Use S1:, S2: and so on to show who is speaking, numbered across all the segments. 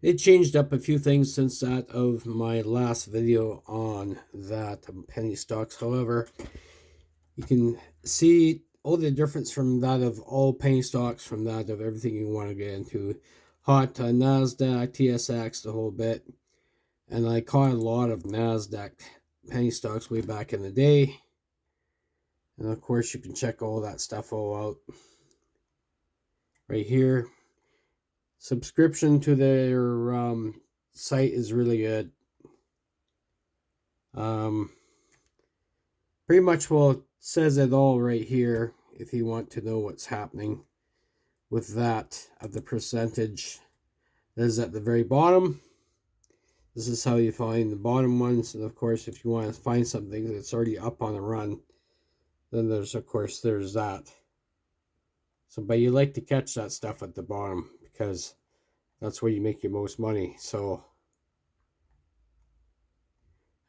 S1: It changed up a few things since that of my last video on that penny stocks. However, you can see all the difference from that of all penny stocks, from that of everything you want to get into. Hot NASDAQ, TSX, the whole bit. And I caught a lot of NASDAQ penny stocks way back in the day. And of course, you can check all that stuff all out right here. Subscription to their site is really good. Pretty much says it all right here if you want to know what's happening with that of the percentage that is at the very bottom. This is how you find the bottom ones. And of course, if you want to find something that's already up on a run, then there's that. So, but you like to catch that stuff at the bottom because that's where you make your most money. So,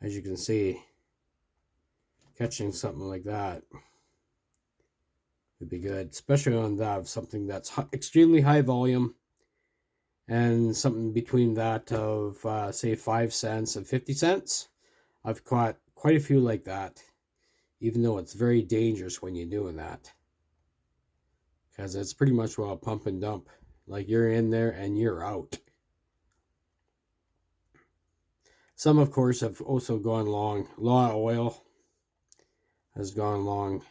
S1: as you can see, catching something like that would be good, especially on that, something that's extremely high volume, and something between that of say 5 cents and 50 cents. I've caught quite a few like that, even though it's very dangerous when you're doing that, because it's pretty much a pump and dump. Like, you're in there and you're out. Some, of course, have also gone long. A lot of oil has gone long.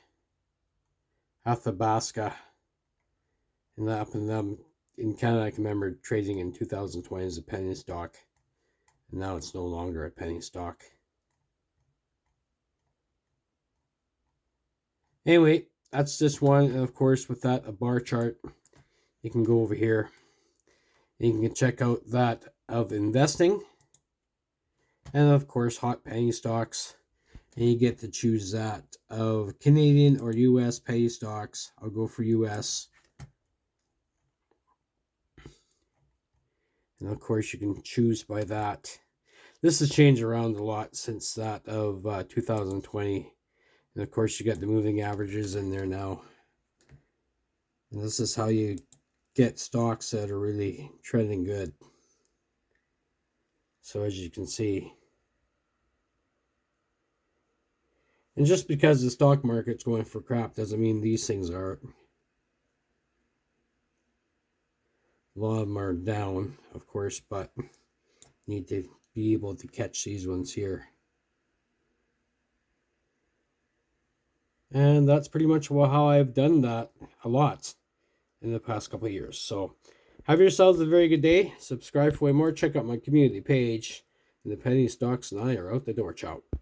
S1: Athabasca, and that up in them in Canada, I can remember trading in 2020 as a penny stock, and now it's no longer a penny stock. Anyway, that's just one, and of course, with that, a bar chart, you can go over here, and you can check out that of investing, and of course, hot penny stocks, and you get to choose that of Canadian or US penny stocks. I'll go for US. And of course, you can choose by that. This has changed around a lot since that of 2020. And of course, you got the moving averages in there now. And this is how you get stocks that are really trending good. So as you can see. And just because the stock market's going for crap doesn't mean these things are. A lot of them are down, of course, but you need to be able to catch these ones here. And that's pretty much how I've done that a lot in the past couple of years. So have yourselves a very good day. Subscribe for way more. Check out my community page. And the penny stocks and I are out the door. Ciao.